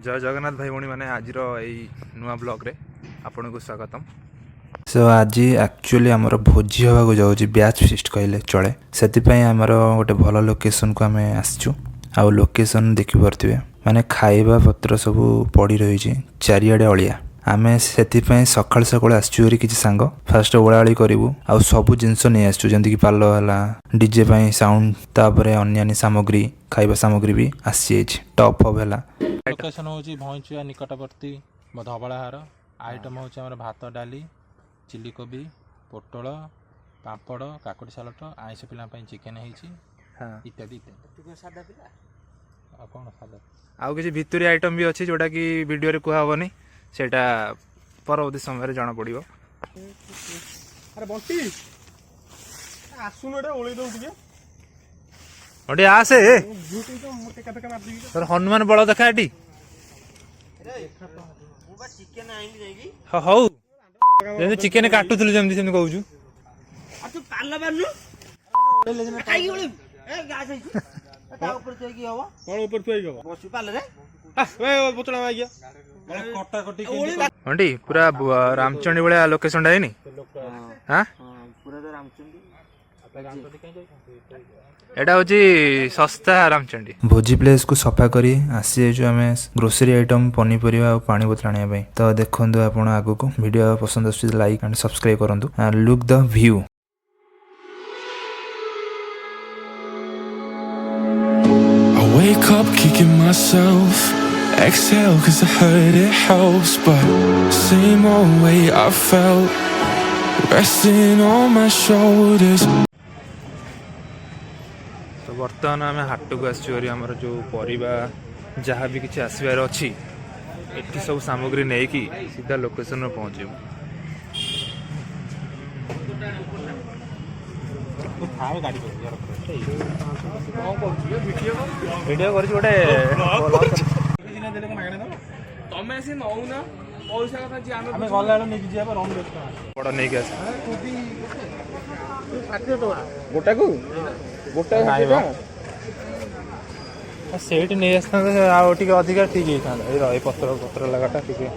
जय जगन्नाथ भाई भौणी मैंने आज नुआ ब्लॉग रे आपन को स्वागतम। सो आज एक्चुअली आमर भोजी होगा जाऊँगी बैच फिस्ट कहले चले से आमर गोटे भल लोकेशन को आम आसचु आ लोकेशन देखिपे माने खाइबा पत्र सब पड़ी रही चारिआडे अलिया आम से सका सका आसचुरी किसी सांग फास्ट ओलाओली करूँ आ सब जिनस नहीं आसचु जमीक पाल है डीजे साउंड तापर अन्य सामग्री खाइबा सामग्री भी आसी टॉप अप है। लोकेशन हूँ भैंचुआ निकटवर्ती धबलाहार आइटम हूँ आम भात डाली चिली कोबी पोटल पापड़ काकुड़ी सालट आइस पे चिकेन इत्यादि इत्यादि कौन सादा आउ किसी भितरी आइटम भी अच्छी जोटा कि वीडियो रे कहबनी सेटा परवर्ती समय जना पड़ो। अरे बंटी आसुन एटा ओळी दउ टिके बंटी आसे झूठी तो मोटे कथा मार दी तोर हनुमान बळ देखा एटी मु बा चिकन आइली जाईगी हौ जे चिकन काटुथलु जेमति सेमति कहउछु आ तू पाल्ला बानु खाई ओळी ए गास आइछु ता ऊपर थई की हबो कोन ऊपर थई गबो बसु पाले रे ए बोतला आ गया कटा कटी बंटी पूरा रामचंडी वाला लोकेशन है नी हां पूरा तो रामचंडी एटा होची सस्ता रामचंडी भोजी प्लेस को सफा करी आसी जो आम ग्रोसरी आइटम पनीपरिया और पानी बोतल आने तो देखो आप आगो को वीडियो पसंद आस लाइक एंड सब्सक्राइब करूँ look the view. Wake up kicking myself, exhale cause I heard it helps, but same old way I felt, resting on my shoulders. तो बर्तमान आम हाट को आसर आमर जो परिबा जहाँ भी किसी आसबार अच्छी एटी सब सामग्री नहीं कि सीधा लोकेशन में पहुँचे वीडियो कर गोटे तमे से नौना पैसा कथा जे आमे गला नै कि जेबा रन बेस्ट बड़ा नहीं के आसे 60 टका गोटा को गोटा खाइबा सेट नहीं आसता आ टिके अधिक ठीक होता ए पत्र पत्र लगाटा टिके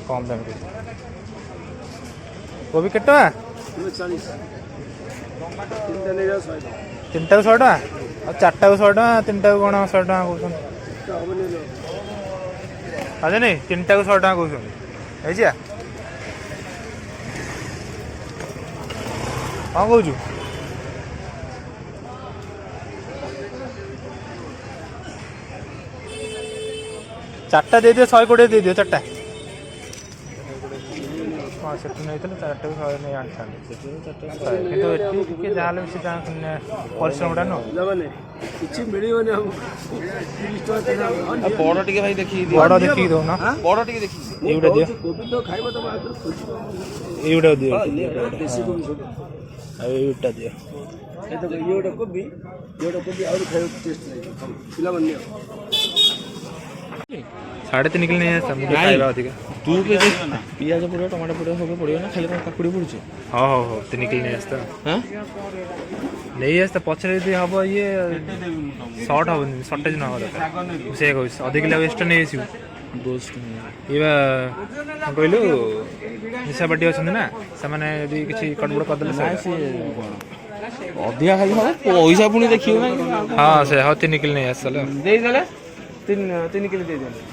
कम दाम के कोबी केटा 40 तीनटा को 100 टका और चारटा को 100 टका तीनटा को कौन 100 टका कहउछन अरे नहीं तीनटा को 100 टका कहउछन ऐजिया हां कहउछु चारटा दे दियो 120 दे दियो चारटा हाँ से नहीं चारटा को 100 नहीं आनी किंतु एटी टिके जाले से परिश्रमटा न किछि मिलियोनी हम 30 टका बड़ टिके भाई देखि बड़ देखि दो ना बड़ टिके देखि एउडा दियो कोबी तो खाइबो तो आदर खुशी एउडा दियो देसी कोबी सब एउडा दियो ए तो एउडा कोबी और खाइबो टेस्ट नहीं पिला बन्नी 3.5 किलो नहीं है मुझे खाइबा अधिक तू पियाज पड़ो टमाटो पड़ो सब पड़ो ना खाली काकुड़ी पड़ुचे हाँ हाँ हाँ 3 किलो नहीं आसता हाँ नहीं आसता पछरे यदि हम ये शॉर्ट हम शॉर्टेज न हो दरकार से कहूँ अधिक किलो वेस्ट नहीं आसू ये कहलु निशा पार्टी अच्छा ना से किसी कटबड़ करदे अधिका खाली पैसा पुणी देखिए ना हाँ से हाँ 3 किलो नहीं आसल देदेले 3 किलो दे देले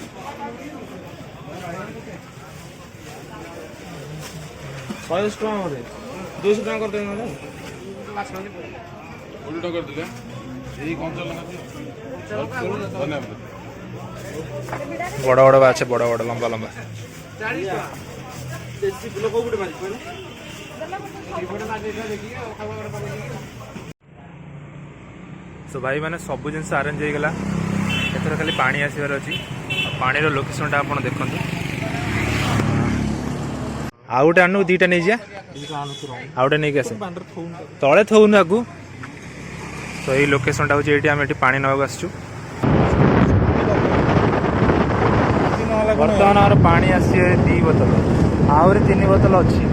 100 टका बोले 200 टका कर देना ना उल्टा कर दिया यही कौन सा लगा बड़ा बड़ा बात है बड़ा बड़ा लंबा लंबा देसी किलो को गुटे मारी पड़े सो भाई मैंने सब जिन अरेंज हो गला एथर खाली पानी आसबार अच्छी पानी लोकेशन आप देखते आउ गोटे आनु दीटा नहीं जा आउ गोटे नहीं आसे तले थोन आगु तो यही लोकेशन टा ये आम पानी नाक आसचु बर्तमान आम पानी आसी 2 बोतल आहरी 3 बोतल अच्छी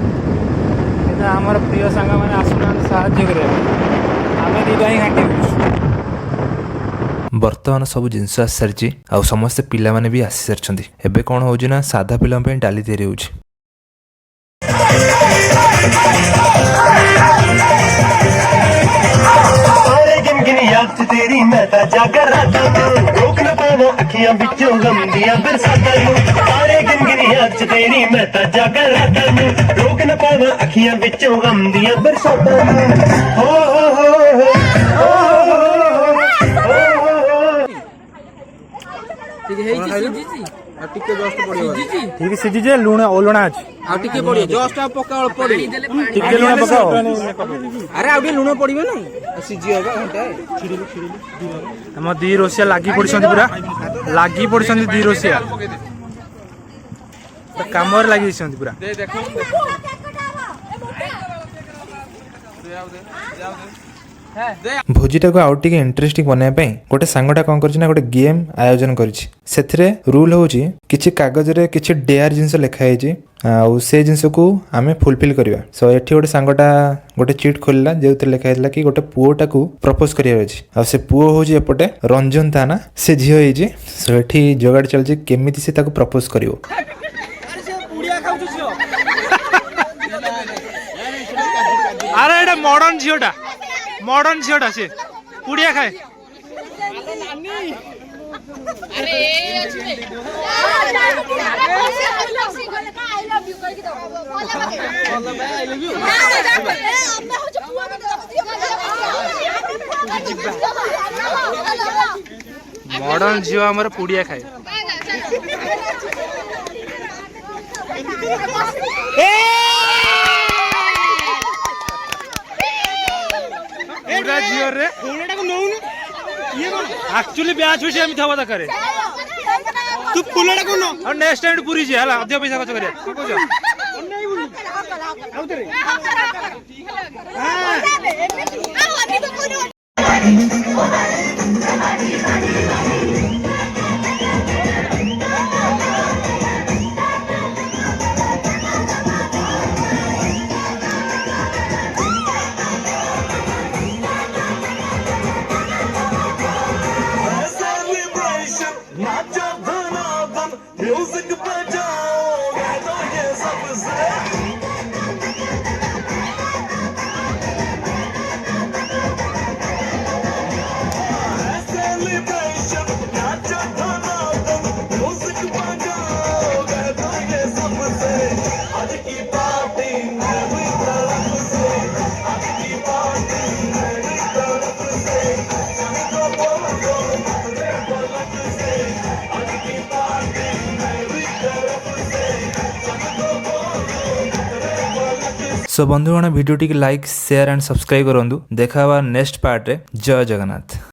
आमर प्रिय सांग मैंने आसुना साहय करें आम दीटा ही घाटी ବର୍ତ୍ତମାନ ସବୁ ଜିନିଷ ଆସି ସାରିଛି ଆଉ ସମସ୍ତେ ପିଲାମାନେ ବି ଆସି ସାରିଛନ୍ତି। ଏବେ କ'ଣ ହେଉଛି ନା ସାଧା ପିଲାଙ୍କ ପାଇଁ ଡାଲି ତିଆରି ହେଉଛି। तेरी मैं ता जागर रात रोक न पावा अखियां बिचों गम दिया बरसातां सारे गिनगिनी याद तेरी मैं ता जागर रात रोक न पावा अखियां बिचों गम दिया बरसातां हो ठीक है टिके जस्ट पड़ियो ठीक सिझी जे लूण ओलणा अछि आ टिके पड़ियो जस्ट आ पका पड़ी टिके लूण पकाओ। अरे आ लूण पड़िबे ना सिझी होगा घंटा हम दी रोसिया लागी पड़छन पूरा लागी पड़छन दी रोसिया तो कामर लागी छन पूरा ଭୋଜିଟାକୁ ଆଉ ଟିକେ ଇଣ୍ଟରେଷ୍ଟିଂ ବନାଇବା ପାଇଁ ଗୋଟେ ସାଙ୍ଗଟା କ'ଣ କରିଛି ନା ଗୋଟେ ଗେମ୍ ଆୟୋଜନ କରିଛି। ସେଥିରେ ରୁଲ୍ ହେଉଛି କିଛି କାଗଜରେ କିଛି ଡେୟାର ଜିନିଷ ଲେଖା ହେଇଛି ଆଉ ସେ ଜିନିଷକୁ ଆମେ ଫୁଲଫିଲ୍ କରିବା। ସୋ ଏଠି ଗୋଟେ ସାଙ୍ଗଟା ଗୋଟେ ଚିଟ୍ ଖୋଲିଲା ଯେଉଁଥିରେ ଲେଖା ହେଇଥିଲା କି ଗୋଟେ ପୁଅଟାକୁ ପ୍ରପୋଜ କରିବାର ଅଛି ଆଉ ସେ ପୁଅ ହେଉଛି ଏପଟେ ରଞ୍ଜନ ତା ନା ସେ ଝିଅ ହେଇଛି। ସୋ ଏଠି ଯୋଗାଡ଼ ଚାଲିଛି କେମିତି ସେ ତାକୁ ପ୍ରପୋଜ କରିବ। अरे एटा मॉडर्न झियोटा से पुड़िया खाए मॉडर्न झियो हमर पुड़िया खाए पूरा जियो रे फुलटा को नौनु ये कोन एक्चुअली ब्याच होशी हम थवा द करे तू फुलटा को न और नेक्स्ट टाइम पूरी जे हला अधिक पैसा खर्च करिया को को नहीं बोलू आउ तेरे म्यूजिक बजाओ तो ये सबसे सेलिब्रेशन नाचो धनादन म्यूजिक बजाओ तो ये सबसे आज की पार्टी मेरी तरफ से आज की पार्टी मेरी तरफ से सबको बोलो अपने पलक से आज की पार्टी सो बंधुगण भिडियो टी लाइक शेयर एंड सब्सक्राइब करूँ। देखा नेक्स्ट पार्ट रे। जय जगन्नाथ।